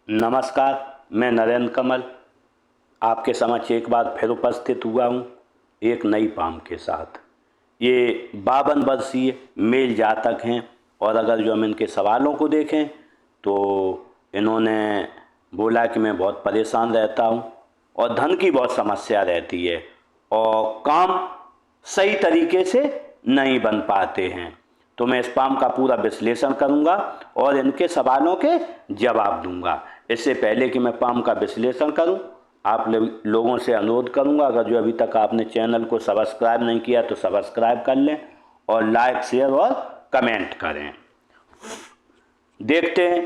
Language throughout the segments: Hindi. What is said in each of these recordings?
नमस्कार। मैं नरेंद्र कमल आपके समक्ष एक बार फिर उपस्थित हुआ हूँ एक नई पाम के साथ। ये 52 वर्षीय मेल जातक हैं और अगर जो हम इनके सवालों को देखें तो इन्होंने बोला कि मैं बहुत परेशान रहता हूँ और धन की बहुत समस्या रहती है और काम सही तरीके से नहीं बन पाते हैं। तो मैं इस पाम का पूरा विश्लेषण करूंगा और इनके सवालों के जवाब दूंगा। इससे पहले कि मैं पाम का विश्लेषण करूं, आप लोगों से अनुरोध करूंगा, अगर जो अभी तक आपने चैनल को सब्सक्राइब नहीं किया तो सब्सक्राइब कर लें और लाइक, शेयर और कमेंट करें। देखते हैं,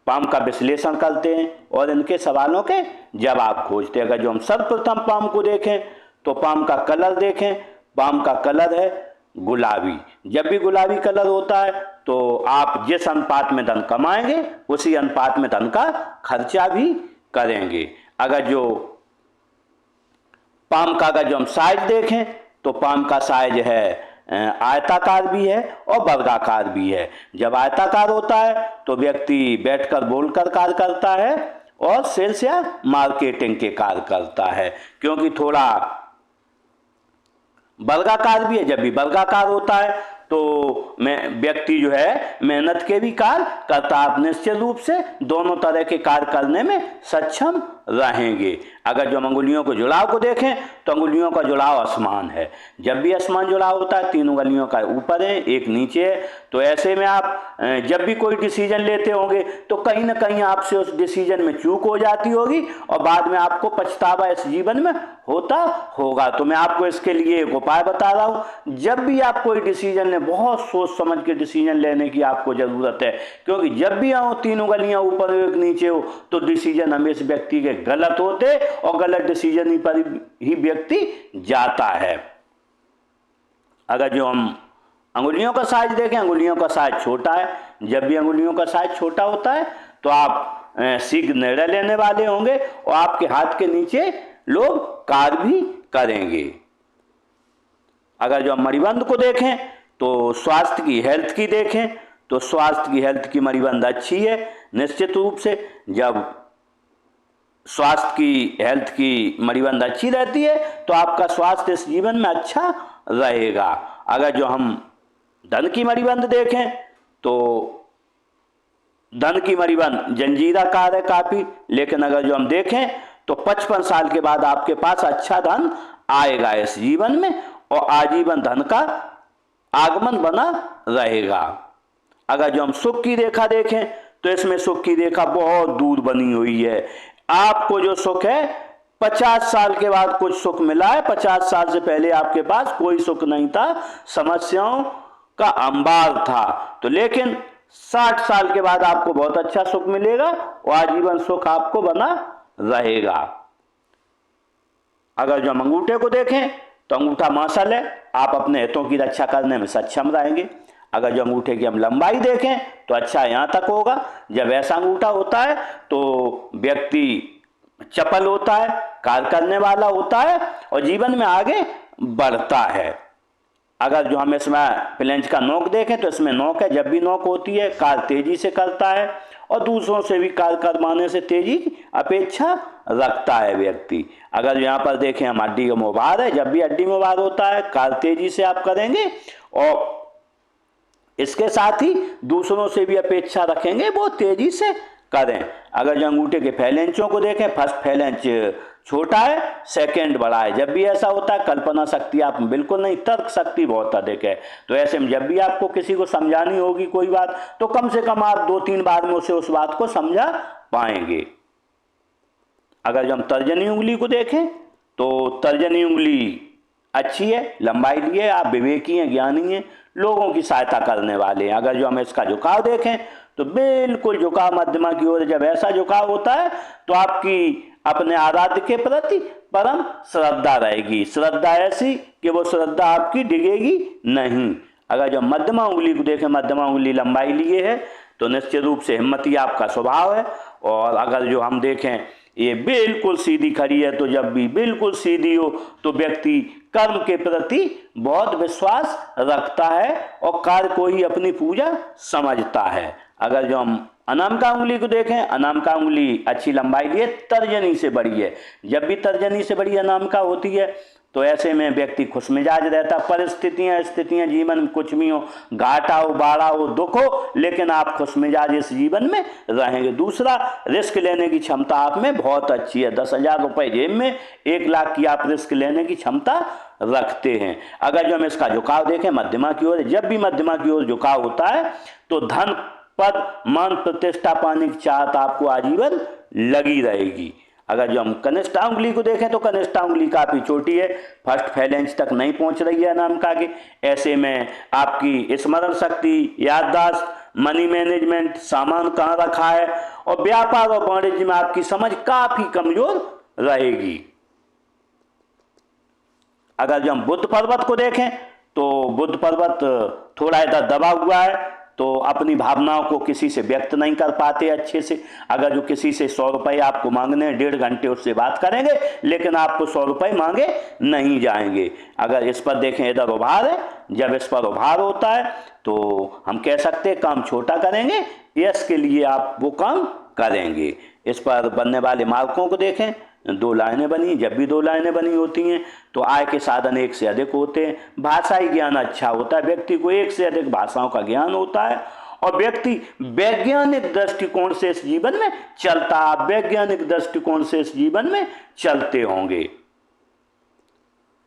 पाम का विश्लेषण करते हैं और इनके सवालों के जवाब खोजते हैं। अगर जो हम सर्वप्रथम पाम को देखें तो पाम का कलर देखें। पाम का कलर है गुलाबी। जब भी गुलाबी कलर होता है तो आप जिस अनुपात में धन कमाएंगे उसी अनुपात में धन का खर्चा भी करेंगे। अगर जो पाम का अगर जो हम साइज देखें तो पाम का साइज है आयताकार भी है और वर्गाकार भी है। जब आयताकार होता है तो व्यक्ति बैठकर बोलकर कार्य करता है और सेल्स या मार्केटिंग के कार्य करता है। क्योंकि थोड़ा वर्गाकार भी है, जब भी वर्गाकार होता है तो व्यक्ति जो है मेहनत के भी कार्य करता है। आप निश्चित रूप से दोनों तरह के कार्य करने में सक्षम रहेंगे। अगर जो हम अंगुलियों के जुड़ाव को देखें तो अंगुलियों का जुड़ाव असमान है। जब भी असमान जुड़ाव होता है, तीन उंगलियों का ऊपर है एक नीचे है, तो ऐसे में आप जब भी कोई डिसीजन लेते होंगे तो कहीं ना कहीं आपसे उस डिसीजन में चूक हो जाती होगी और बाद में आपको पछतावा इस जीवन में होता होगा। तो मैं आपको इसके लिए एक उपाय बता रहा हूं। जब भी आप कोई डिसीजन लें, बहुत सोच समझ के डिसीजन लेने की आपको जरूरत है, क्योंकि जब भी आओ तीन उंगलियां ऊपर हो एक नीचे हो तो डिसीजन हमेशा व्यक्ति के गलत होते और गलत डिसीजन पर ही व्यक्ति जाता है। अगर जो हम अंगुलियों का साइज देखें, अंगुलियों का साइज छोटा है। जब भी अंगुलियों का साइज छोटा होता है तो आप शीघ्र निर्णय लेने वाले होंगे और आपके हाथ के नीचे लोग कार्य भी करेंगे। अगर जो हम मणिबंध को देखें तो स्वास्थ्य की हेल्थ की देखें तो स्वास्थ्य की हेल्थ की मणिबंध अच्छी है। निश्चित रूप से जब स्वास्थ्य की हेल्थ की मणिबंध अच्छी रहती है तो आपका स्वास्थ्य इस जीवन में अच्छा रहेगा। अगर जो हम धन की मणिबंध देखें तो धन की मणिबंध जंजीराकार है काफी, लेकिन अगर जो हम देखें तो 55 साल के बाद आपके पास अच्छा धन आएगा इस जीवन में और आजीवन धन का आगमन बना रहेगा। अगर जो हम सुख की रेखा देखें तो इसमें सुख की रेखा बहुत दूर बनी हुई है। आपको जो सुख है 50 साल के बाद कुछ सुख मिला है। 50 साल से पहले आपके पास कोई सुख नहीं था, समस्याओं का अंबार था। तो लेकिन 60 साल के बाद आपको बहुत अच्छा सुख मिलेगा और आजीवन सुख आपको बना रहेगा। अगर जो हम अंगूठे को देखें तो अंगूठा मांसल है, आप अपने हितों की रक्षा करने में सक्षम रहेंगे। अगर जो अंगूठे की हम लंबाई देखें तो अच्छा यहाँ तक होगा। जब ऐसा अंगूठा होता है तो व्यक्ति चपल होता है, कार्य करने वाला होता है और जीवन में आगे बढ़ता है। अगर जो हम इसमें प्लेंज का नोक देखें तो इसमें नोक है। जब भी नोक होती है कार्य तेजी से करता है और दूसरों से भी कार्य करवाने से तेजी अपेक्षा रखता है व्यक्ति। अगर यहाँ पर देखें हम हड्डी का मोबार है। जब भी हड्डी मोबार होता है कार्य तेजी से आप करेंगे और इसके साथ ही दूसरों से भी अपेक्षा रखेंगे वो तेजी से करें। अगर जो अंगूठे के फैलेंचों को देखें, फर्स्ट फैलेंच छोटा है, सेकंड बड़ा है। जब भी ऐसा होता है कल्पना शक्ति आप बिल्कुल नहीं, तर्क शक्ति बहुत अधिक है। तो ऐसे में जब भी आपको किसी को समझानी होगी कोई बात तो कम से कम आप 2-3 बार में उसे उस बात को समझा पाएंगे। अगर जो हम तर्जनी उंगली को देखें तो तर्जनी उंगली अच्छी है, लंबाई लिए आप विवेकी हैं, ज्ञानी हैं, लोगों की सहायता करने वाले हैं। अगर जो हम इसका झुकाव देखें तो बिल्कुल झुकाव मध्यमा की ओर। जब ऐसा झुकाव होता है तो आपकी अपने आराध्य के प्रति परम श्रद्धा रहेगी। श्रद्धा ऐसी कि वो श्रद्धा आपकी डिगेगी नहीं। अगर जो मध्यमा उंगली को देखें, मध्यमा उंगली लंबाई लिए है तो निश्चित रूप से हिम्मती आपका स्वभाव है। और अगर जो हम देखें ये बिल्कुल सीधी खड़ी है तो जब भी बिल्कुल सीधी हो तो व्यक्ति कर्म के प्रति बहुत विश्वास रखता है और कार्य को ही अपनी पूजा समझता है। अगर जो हम अनामिका उंगली को देखें, अनामिका उंगली अच्छी लंबाई लिए तर्जनी से बड़ी है। जब भी तर्जनी से बड़ी अनामिका होती है तो ऐसे में व्यक्ति खुशमिजाज रहता। परिस्थितियां स्थितियां जीवन में कुछ भी हो, घाटा हो, बाड़ा हो, दुख हो, लेकिन आप खुशमिजाज इस जीवन में रहेंगे। दूसरा, रिस्क लेने की क्षमता आप में बहुत अच्छी है। 10,000 रुपये जेब में, 1 लाख की आप रिस्क लेने की क्षमता रखते हैं। अगर जो हम इसका झुकाव देखें मध्यमा की ओर, जब भी मध्यमा की ओर झुकाव होता है तो धन, पद, मान, प्रतिष्ठा पाने की चाहत आपको आजीवन लगी रहेगी। अगर जो हम कनिष्ठा उंगली को देखें तो कनिष्ठा उंगली काफी छोटी है, फर्स्ट फैलेंज तक नहीं पहुंच रही है अनामिका के। ऐसे में आपकी स्मरण शक्ति, याददाश्त, मनी मैनेजमेंट, सामान कहाँ रखा है और व्यापार और वाणिज्य में आपकी समझ काफी कमजोर रहेगी। अगर जो हम बुध पर्वत को देखें तो बुध पर्वत थोड़ा इधर दबा हुआ है, तो अपनी भावनाओं को किसी से व्यक्त नहीं कर पाते अच्छे से। अगर जो किसी से 100 रुपये आपको मांगने हैं, 1.5 घंटे उससे बात करेंगे, लेकिन आपको 100 रुपये मांगे नहीं जाएंगे। अगर इस पर देखें इधर उभार है, जब इस पर उभार होता है तो हम कह सकते हैं काम छोटा करेंगे, यश के लिए आप वो काम करेंगे। इस पर बनने वाले मार्कों को देखें, 2 लाइनें बनी। जब भी 2 लाइनें बनी होती हैं तो आय के साधन 1 से अधिक होते हैं। भाषाई ज्ञान अच्छा होता है, व्यक्ति को 1 से अधिक भाषाओं का ज्ञान होता है और व्यक्ति वैज्ञानिक दृष्टिकोण से इस जीवन में चलता। आप वैज्ञानिक दृष्टिकोण से इस जीवन में चलते होंगे,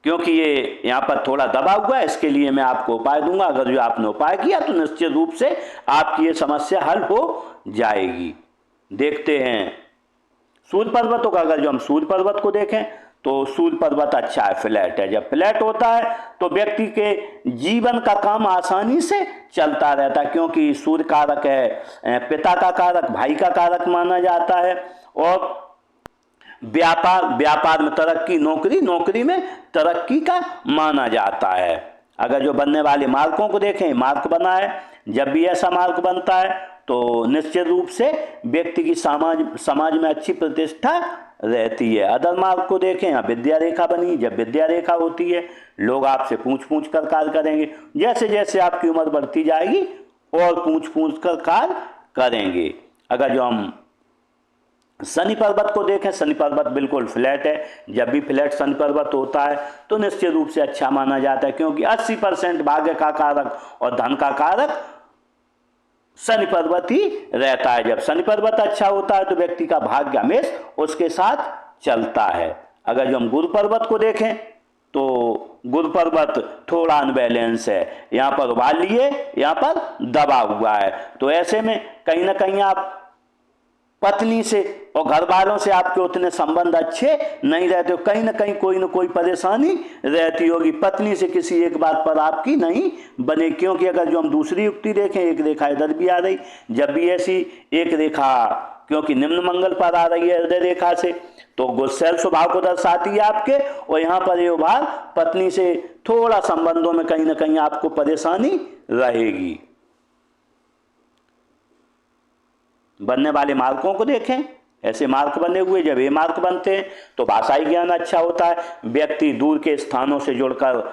क्योंकि ये यहाँ पर थोड़ा दबा हुआ है। इसके लिए मैं आपको उपाय दूंगा। अगर जो आपने उपाय किया तो निश्चित रूप से आपकी ये समस्या हल हो जाएगी। देखते हैं सूर्य पर्वतों का। अगर जो हम सूर्य पर्वत को देखें तो सूर्य पर्वत अच्छा है, फ्लैट है। जब फ्लैट होता है तो व्यक्ति के जीवन का काम आसानी से चलता रहता है, क्योंकि सूर्य कारक है, पिता का कारक, भाई का कारक माना जाता है। और व्यापार में तरक्की, नौकरी में तरक्की का माना जाता है। अगर जो बनने वाले मार्कों को देखें, मार्क बना है, जब भी ऐसा मार्क बनता है तो निश्चित रूप से व्यक्ति की समाज में अच्छी प्रतिष्ठा रहती है। अदर मार्क को देखें, यहाँ विद्या रेखा बनी। जब विद्या रेखा होती है लोग आपसे पूछ कर कार्य करेंगे। जैसे जैसे आपकी उम्र बढ़ती जाएगी और पूछ कर कार्य करेंगे। अगर जो हम शनि पर्वत को देखें, शनि पर्वत बिल्कुल फ्लैट है। जब भी फ्लैट शनि पर्वत होता है तो निश्चित रूप से अच्छा माना जाता है, क्योंकि 80% भाग्य का कारक और धन का कारक शनि पर्वत ही रहता है। जब शनि पर्वत अच्छा होता है तो व्यक्ति का भाग्य हमेशा उसके साथ चलता है। अगर जो हम गुरु पर्वत को देखें तो गुरु पर्वत थोड़ा अनबैलेंस है, यहाँ पर उभार लिए, यहाँ पर दबा हुआ है। तो ऐसे में कहीं ना कहीं आप पत्नी से और घर वालों से आपके उतने संबंध अच्छे नहीं रहते, कहीं ना कहीं कोई ना कोई परेशानी रहती होगी। पत्नी से किसी एक बात पर आपकी नहीं बने, क्योंकि अगर जो हम दूसरी युक्ति देखें, एक रेखा इधर भी आ रही, जब भी ऐसी एक रेखा क्योंकि निम्न मंगल पर आ रही है हृदय रेखा से, तो गुस्सैल स्वभाव को दर्शाती है आपके। और यहाँ पर ये उभार पत्नी से थोड़ा संबंधों में कहीं ना कहीं आपको परेशानी रहेगी। बनने वाले मार्कों को देखें, ऐसे मार्क बने हुए, जब ये मार्क बनते हैं तो भाषाई ज्ञान अच्छा होता है। व्यक्ति दूर के स्थानों से जुड़कर,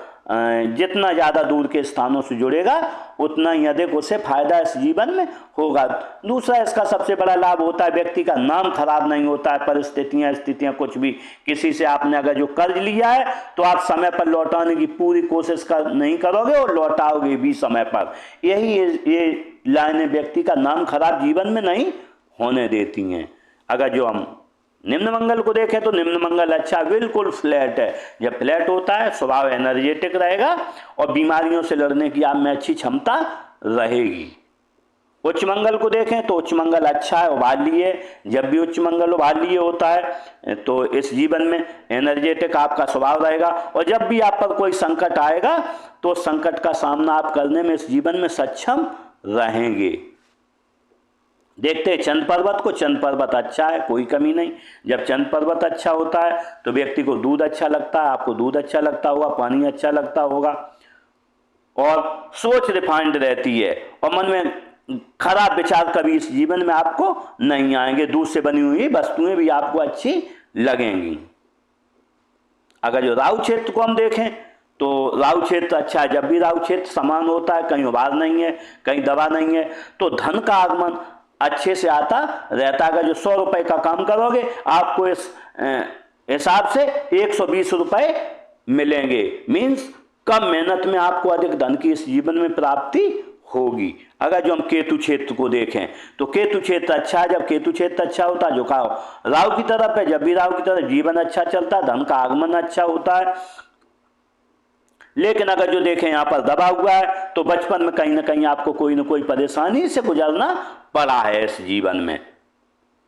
जितना ज़्यादा दूर के स्थानों से जुड़ेगा उतना ही अधिक उसे फायदा इस जीवन में होगा। दूसरा इसका सबसे बड़ा लाभ होता है व्यक्ति का नाम खराब नहीं होता है। परिस्थितियां स्थितियां कुछ भी, किसी से आपने अगर जो कर्ज लिया है तो आप समय पर लौटाने की पूरी कोशिश नहीं करोगे और लौटाओगे भी समय पर। यही ये लाइनें व्यक्ति का नाम खराब जीवन में नहीं होने देती हैं। अगर जो हम निम्न मंगल को देखें तो निम्न मंगल अच्छा, बिल्कुल फ्लैट है। जब फ्लैट होता है स्वभाव एनर्जेटिक रहेगा और बीमारियों से लड़ने की आप में अच्छी क्षमता रहेगी। उच्च मंगल को देखें तो उच्च मंगल अच्छा है, उभार लिए। जब भी उच्च मंगल उभार लिए होता है तो इस जीवन में एनर्जेटिक आपका स्वभाव रहेगा। और जब भी आप पर कोई संकट आएगा तो संकट का सामना आप करने में इस जीवन में सक्षम रहेंगे। देखते हैं चंद्र पर्वत को। चंद्र पर्वत अच्छा है, कोई कमी नहीं। जब चंद्र पर्वत अच्छा होता है तो व्यक्ति को दूध अच्छा लगता है, आपको दूध अच्छा लगता होगा, पानी अच्छा लगता होगा और सोच रिफाइंड रहती है और मन में खराब विचार कभी इस जीवन में आपको नहीं आएंगे। दूध से बनी हुई वस्तुएं भी आपको अच्छी लगेंगी। अगर जो राहु क्षेत्र को हम देखें तो राहु क्षेत्र अच्छा है। जब भी राहु क्षेत्र समान होता है, कहीं उभार नहीं है, कहीं दबा नहीं है, तो धन का आगमन अच्छे से आता रहता है। अगर जो 100 रुपए का काम करोगे आपको इस हिसाब से 120 रुपए मिलेंगे। मीन्स कम मेहनत में आपको अधिक धन की इस जीवन में प्राप्ति होगी। अगर जो हम केतु क्षेत्र को देखें तो केतु क्षेत्र अच्छा है। जब केतु क्षेत्र अच्छा होता है, झुकाव राहु की तरफ है, जब भी राहु की तरफ जीवन अच्छा चलता है, धन का आगमन अच्छा होता है। लेकिन अगर जो देखें यहाँ पर दबा हुआ है तो बचपन में कहीं ना कहीं आपको कोई ना कोई परेशानी से गुजरना पड़ा है इस जीवन में।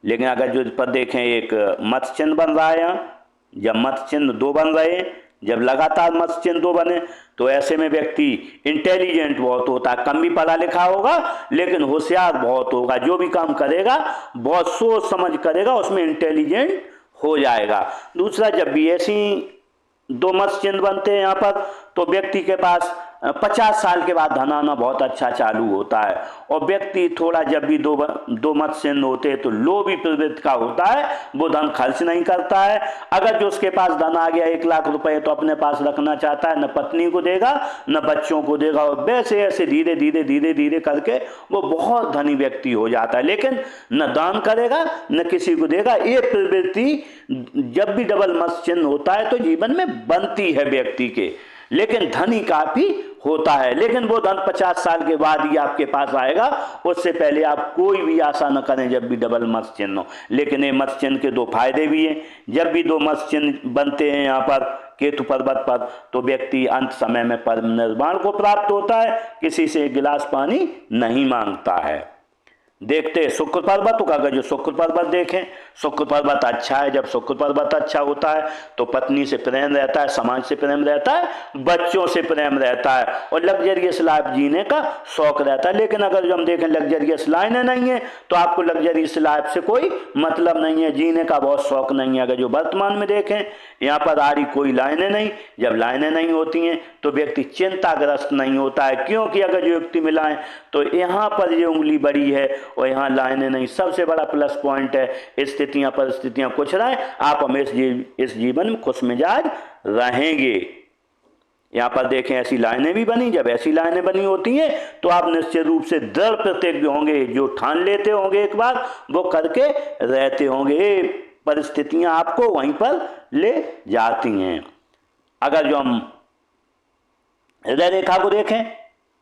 लेकिन अगर जो पर देखें एक मत्स्य चिन्ह बन रहा है यहाँ, जब मत्स्य चिन्ह 2 बन रहे हैं, जब लगातार मत्स्य चिन्ह 2 बने तो ऐसे में व्यक्ति इंटेलिजेंट बहुत होता है। कम भी पढ़ा लिखा होगा लेकिन होशियार बहुत होगा। जो भी काम करेगा बहुत सोच समझ करेगा, उसमें इंटेलिजेंट हो जाएगा। दूसरा, जब भी ऐसी 2 मत्स्य चिन्ह बनते हैं यहाँ पर तो व्यक्ति के पास 50 साल के बाद धन आना बहुत अच्छा चालू होता है। और व्यक्ति थोड़ा जब भी दो मत्स्य चिन्ह होते हैं तो लोभी प्रवृत्ति का होता है, वो धन खर्च नहीं करता है। अगर जो उसके पास धन आ गया 1 लाख रुपए तो अपने पास रखना चाहता है, न पत्नी को देगा न बच्चों को देगा, और वैसे ऐसे धीरे धीरे धीरे धीरे करके वो बहुत धनी व्यक्ति हो जाता है। लेकिन न दान करेगा न किसी को देगा। ये प्रवृत्ति जब भी डबल मत्स्य चिन्ह होता है तो जीवन में बनती है व्यक्ति के, लेकिन धनी काफी होता है। लेकिन वो धन 50 साल के बाद ही आपके पास आएगा, उससे पहले आप कोई भी आशा न करें जब भी डबल मत्स्य चिन्ह हो। लेकिन ये मत्स्य चिन्ह के 2 फायदे भी हैं। जब भी 2 मत्स्य चिन्ह बनते हैं यहाँ पर केतु पर्वत पर तो व्यक्ति अंत समय में परम निर्वाण को प्राप्त होता है, किसी से 1 गिलास पानी नहीं मांगता है। देखते शुक्र पर्वत का। अगर जो शुक्र पर्वत देखें, शुक्र पर्वत अच्छा है। जब शुक्र पर्वत अच्छा होता है तो पत्नी से प्रेम रहता है, समाज से प्रेम रहता है, बच्चों से प्रेम रहता है और लग्जरियस लाइफ जीने का शौक रहता है। लेकिन अगर जो हम देखें लग्जरियस लाइनें नहीं है तो आपको लग्जरियस लाइफ से कोई मतलब नहीं है, जीने का बहुत शौक नहीं है। अगर जो वर्तमान में देखें यहाँ पर आ रही कोई लाइनें नहीं, जब लाइनें नहीं होती हैं तो व्यक्ति चिंताग्रस्त नहीं होता है, क्योंकि अगर जो युक्ति मिलाएं तो यहाँ पर ये उंगली बड़ी है और यहाँ लाइनें नहीं। सबसे बड़ा प्लस पॉइंट है स्थितियां परिस्थितियां कुछ रहे, आप हमेशा इस जीवन में खुश मिजाज रहेंगे। यहाँ पर देखें ऐसी लाइनें भी बनी। जब ऐसी लाइनें बनी होती हैं तो आप निश्चित रूप से दृढ़ प्रतिज्ञ होंगे, जो ठान लेते होंगे एक बार वो करके रहते होंगे। परिस्थितियां आपको वहीं पर ले जाती हैं। अगर जो हम हृदय रेखा को देखें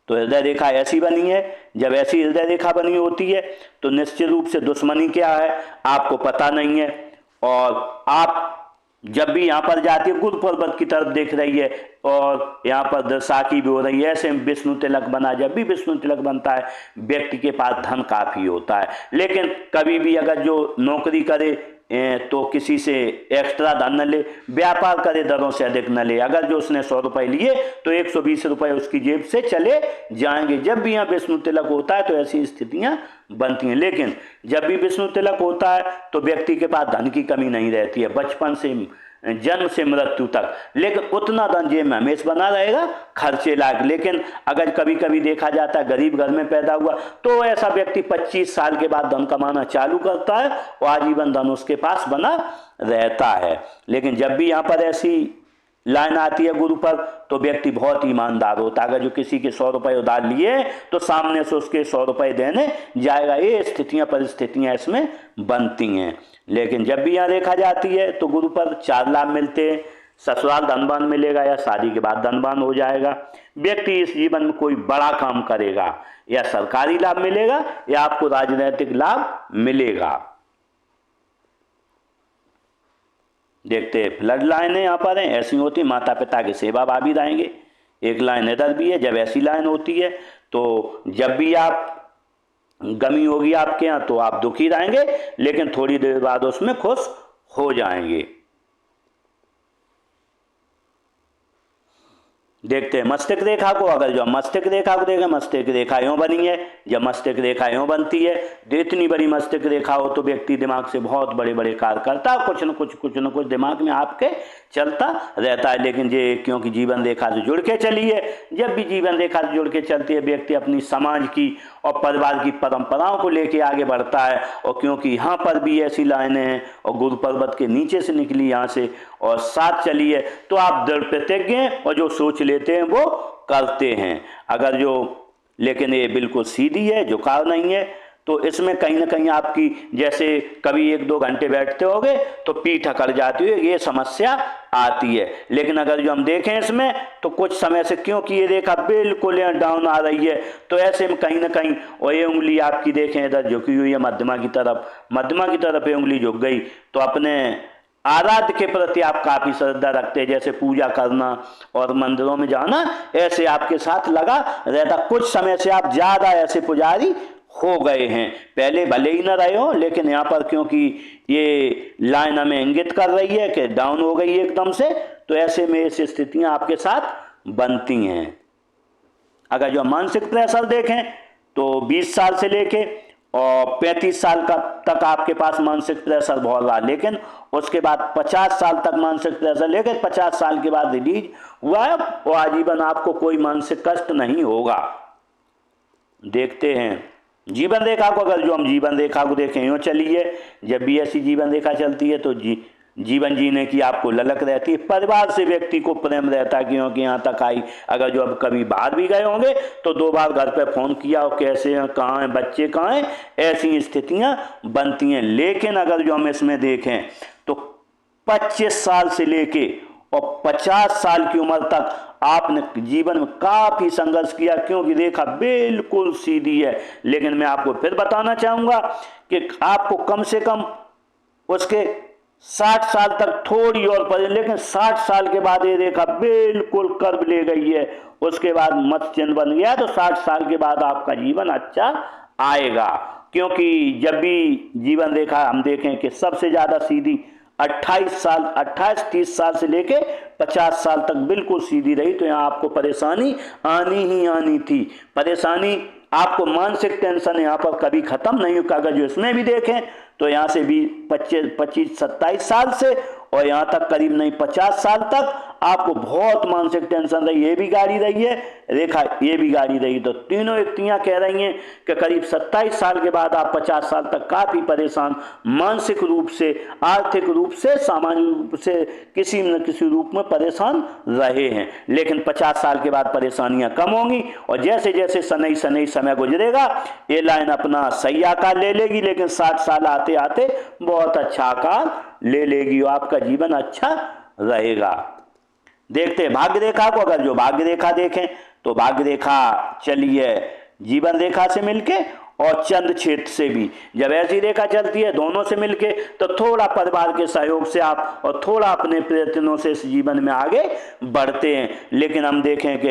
तो हृदय रेखा ऐसी बनी है। जब ऐसी हृदय रेखा बनी होती है तो निश्चित रूप से दुश्मनी क्या है आपको पता नहीं है, और आप जब भी यहाँ पर जाती है गुरु पर्वत की तरफ देख रही है और यहाँ पर दशाकी भी हो रही है, ऐसे विष्णु तिलक बना। जब भी विष्णु तिलक बनता है व्यक्ति के पास धन काफी होता है। लेकिन कभी भी अगर जो नौकरी करे तो किसी से एक्स्ट्रा धन न ले, व्यापार करे दरों से अधिक न ले। अगर जो उसने 100 रुपए लिए तो 120 रुपए उसकी जेब से चले जाएंगे। जब भी यहाँ विष्णु तिलक होता है तो ऐसी स्थितियां बनती हैं। लेकिन जब भी विष्णु तिलक होता है तो व्यक्ति के पास धन की कमी नहीं रहती है, बचपन से जन्म से मृत्यु तक। लेकिन उतना धन जेब में हमेशा बना रहेगा खर्चे लायक। लेकिन अगर कभी कभी देखा जाता है गरीब घर में पैदा हुआ तो ऐसा व्यक्ति 25 साल के बाद धन कमाना चालू करता है और आजीवन धन उसके पास बना रहता है। लेकिन जब भी यहाँ पर ऐसी लाइन आती है गुरु पर तो व्यक्ति बहुत ईमानदार होता है। अगर जो किसी के 100 रुपए उधार लिए तो सामने से उसके 100 रुपए देने जाएगा। ये स्थितियां परिस्थितियां इसमें बनती हैं। लेकिन जब भी यहाँ देखा जाती है तो गुरु पर 4 लाभ मिलते हैं। ससुराल धनवान मिलेगा या शादी के बाद धनवान हो जाएगा। व्यक्ति इस जीवन में कोई बड़ा काम करेगा या सरकारी लाभ मिलेगा या आपको राजनीतिक लाभ मिलेगा। देखते हैं फ्लड लाइनें यहाँ पर हैं, ऐसी होती माता पिता की सेवा भावी रहेंगे। एक लाइन इधर भी है। जब ऐसी लाइन होती है तो जब भी आप गमी होगी आपके यहाँ तो आप दुखी रहेंगे, लेकिन थोड़ी देर बाद उसमें खुश हो जाएंगे। देखते हैं मस्तिष्क रेखा को। अगर जो मस्तिष्क रेखा को देखें, मस्तिष्क रेखा यूं बनी है। जब मस्तिष्क रेखा यूं बनती है तो इतनी बड़ी मस्तिष्क रेखा हो तो व्यक्ति दिमाग से बहुत बड़े बड़े कार्य करता है, कुछ न कुछ दिमाग में आपके चलता रहता है। लेकिन ये क्योंकि जीवन रेखा से जुड़ के चली है, जब भी जीवन रेखा से जुड़ के चलती है व्यक्ति अपनी समाज की और परिवार की परंपराओं को लेके आगे बढ़ता है। और क्योंकि यहाँ पर भी ऐसी लाइनें हैं और गुरु पर्वत के नीचे से निकली यहाँ से और साथ चली है तो आप दृढ़ प्रतिज्ञ हैं और जो सोच लेते हैं वो करते हैं। अगर जो लेकिन ये बिल्कुल सीधी है, झुकाव नहीं है, तो इसमें कहीं ना कहीं आपकी जैसे कभी 1-2 घंटे बैठते होगे तो पीठ अकड़ जाती है, ये समस्या आती है। लेकिन अगर जो हम देखें इसमें तो कुछ समय से क्योंकि ये रेखा बिल्कुल यहाँ डाउन आ रही है, तो ऐसे में कहीं ना कहीं और ये उंगली आपकी देखें इधर झुकी हुई है मध्यमा की तरफ ये उंगली झुक गई, तो अपने आराध्य के प्रति आप काफी श्रद्धा रखते हैं, जैसे पूजा करना और मंदिरों में जाना ऐसे आपके साथ लगा रहता। कुछ समय से आप ज्यादा ऐसे पुजारी हो गए हैं, पहले भले ही ना रहे हो, लेकिन यहाँ पर क्योंकि ये लाइन हमें इंगित कर रही है कि डाउन हो गई एकदम से, तो ऐसे में ऐसी स्थितियां आपके साथ बनती हैं। अगर जो मानसिक प्रेशर देखें तो 20 साल से लेके और 35 साल तक आपके पास मानसिक प्रेशर बहुत रहा, लेकिन उसके बाद 50 साल तक मानसिक प्रेशर, लेकिन 50 साल के बाद रिलीज हुआ है और आजीवन आपको कोई मानसिक कष्ट नहीं होगा। देखते हैं जीवन रेखा को, अगर जो हम जीवन रेखा को देखें यूँ चलिए, जब भी ऐसी जीवन रेखा चलती है तो जीवन जीने की आपको ललक रहती है, परिवार से व्यक्ति को प्रेम रहता है क्योंकि यहाँ तक आई। अगर जो अब कभी बाहर भी गए होंगे तो 2 बार घर पे फोन किया और कैसे हैं, कहाँ हैं, बच्चे कहाँ हैं, ऐसी स्थितियाँ बनती हैं। लेकिन अगर जो हम इसमें देखें तो 25 साल से लेके और 50 साल की उम्र तक आपने जीवन में काफी संघर्ष किया क्योंकि रेखा बिल्कुल सीधी है। लेकिन मैं आपको फिर बताना चाहूंगा कि आपको कम से कम उसके 60 साल तक थोड़ी और पड़े, लेकिन 60 साल के बाद ये रेखा बिल्कुल कर्व ले गई है, उसके बाद मत चिन्ह बन गया, तो 60 साल के बाद आपका जीवन अच्छा आएगा। क्योंकि जब भी जीवन रेखा हम देखें कि सबसे ज्यादा सीधी 28-30 साल से लेके 50 साल तक बिल्कुल सीधी रही, तो यहाँ आपको परेशानी आनी ही आनी थी। परेशानी आपको मानसिक टेंशन यहाँ पर कभी खत्म नहीं होगा। अगर जो इसमें भी देखें तो यहाँ से भी 25-27 साल से और यहाँ तक करीब नहीं 50 साल तक आपको बहुत मानसिक टेंशन रही, ये भी गाड़ी रही है रेखा, ये भी गाड़ी रही, तो तीनों व्यक्तियां कह रही हैं कि करीब 27 साल के बाद आप 50 साल तक काफी परेशान, मानसिक रूप से, आर्थिक रूप से, सामाजिक रूप से किसी न किसी रूप में परेशान रहे हैं। लेकिन 50 साल के बाद परेशानियां कम होंगी और जैसे जैसे शनै समय गुजरेगा ये लाइन अपना सही आकार ले लेगी, लेकिन 60 साल आते आते बहुत अच्छा आकार ले लेगी और आपका जीवन अच्छा रहेगा। देखते हैं भाग्य रेखा को। अगर जो भाग्य रेखा देखें तो भाग्य रेखा चली है जीवन रेखा से मिलके और चंद्र क्षेत्र से भी। जब ऐसी रेखा चलती है दोनों से मिलके तो थोड़ा परिवार के सहयोग से आप और थोड़ा अपने प्रयत्नों से इस जीवन में आगे बढ़ते हैं। लेकिन हम देखें कि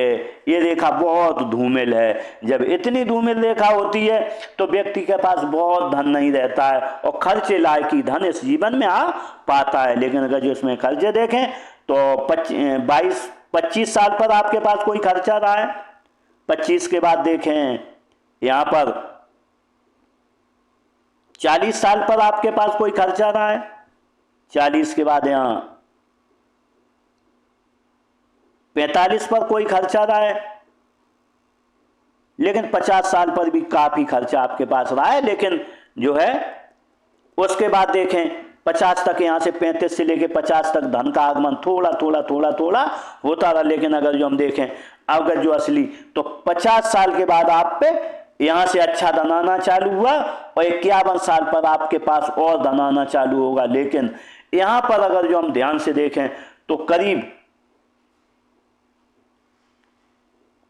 ये रेखा बहुत धूमिल है। जब इतनी धूमिल रेखा होती है तो व्यक्ति के पास बहुत धन नहीं रहता है और खर्चे लायक ही धन इस जीवन में आ पाता है। लेकिन अगर जो इसमें खर्चे देखें तो 25 साल पर आपके पास कोई खर्चा रहा है, 25 के बाद देखें यहाँ पर 40 साल पर आपके पास कोई खर्चा रहा है, 40 के बाद यहाँ 45 पर कोई खर्चा रहा है, लेकिन 50 साल पर भी काफी खर्चा आपके पास रहा है। लेकिन जो है उसके बाद देखें 50 तक, यहाँ से 35 से लेके 50 तक धन का आगमन थोड़ा थोड़ा होता रहा। लेकिन अगर जो हम देखें अगर जो असली तो 50 साल के बाद आप पे यहाँ से अच्छा धन आना चालू हुआ और 51 साल पर आपके पास और धन आना चालू होगा। लेकिन यहाँ पर अगर जो हम ध्यान से देखें तो करीब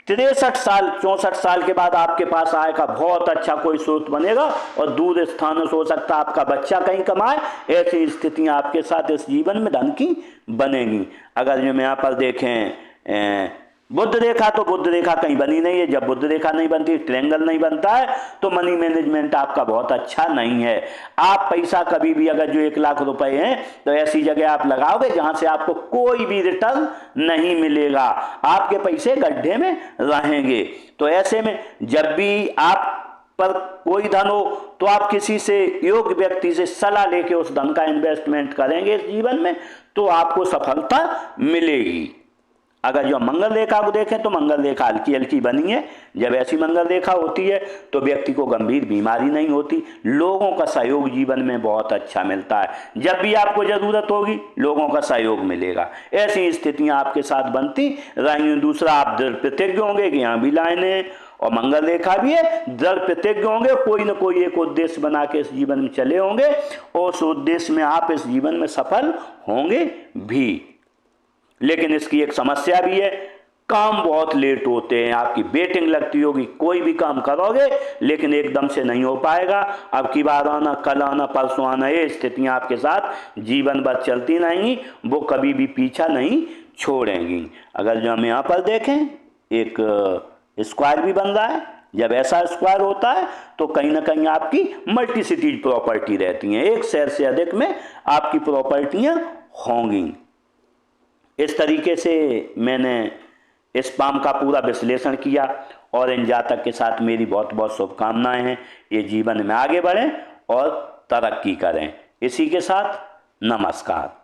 64 साल के बाद आपके पास आय का बहुत अच्छा कोई स्रोत बनेगा और दूर स्थानों से हो सकता है आपका बच्चा कहीं कमाए, ऐसी स्थितियां आपके साथ इस जीवन में धन की बनेगी। अगर जो हम यहाँ पर देखें बुध रेखा, तो बुध रेखा कहीं बनी नहीं है। जब बुध रेखा नहीं बनती, ट्रायंगल नहीं बनता है, तो मनी मैनेजमेंट आपका बहुत अच्छा नहीं है। आप पैसा कभी भी अगर जो 1 लाख रुपए हैं तो ऐसी जगह आप लगाओगे जहां से आपको कोई भी रिटर्न नहीं मिलेगा, आपके पैसे गड्ढे में रहेंगे। तो ऐसे में जब भी आप पर कोई धन हो तो आप किसी से योग्य व्यक्ति से सलाह लेके उस धन का इन्वेस्टमेंट करेंगे इस जीवन में तो आपको सफलता मिलेगी। अगर जो मंगल रेखा को देखें तो मंगल रेखा हल्की हल्की बनी है। जब ऐसी मंगल रेखा होती है तो व्यक्ति को गंभीर बीमारी नहीं होती, लोगों का सहयोग जीवन में बहुत अच्छा मिलता है। जब भी आपको जरूरत होगी लोगों का सहयोग मिलेगा। ऐसी स्थितियां आपके साथ बनती रहेंगी। दूसरा, आप दृढ़ प्रतिज्ञ होंगे कि यहाँ भी लाइनें और मंगल रेखा भी है, दृढ़ प्रतिज्ञ होंगे, कोई ना कोई एक उद्देश्य बना के इस जीवन में चले होंगे और उस उद्देश्य में आप इस जीवन में सफल होंगे भी। लेकिन इसकी एक समस्या भी है, काम बहुत लेट होते हैं, आपकी वेटिंग लगती होगी, कोई भी काम करोगे लेकिन एकदम से नहीं हो पाएगा। अब की बार आना, कल आना, परसों आना, ये स्थितियां आपके साथ जीवन भर चलती रहेंगी, वो कभी भी पीछा नहीं छोड़ेंगी। अगर जो हम यहाँ पर देखें, एक स्क्वायर भी बन रहा है। जब ऐसा स्क्वायर होता है तो कहीं ना कहीं आपकी मल्टी सिटीज प्रॉपर्टी रहती हैं, एक शहर से अधिक में आपकी प्रॉपर्टियां होंगी। इस तरीके से मैंने इस पाम का पूरा विश्लेषण किया और इन जातक के साथ मेरी बहुत बहुत शुभकामनाएं हैं। ये जीवन में आगे बढ़ें और तरक्की करें। इसी के साथ नमस्कार।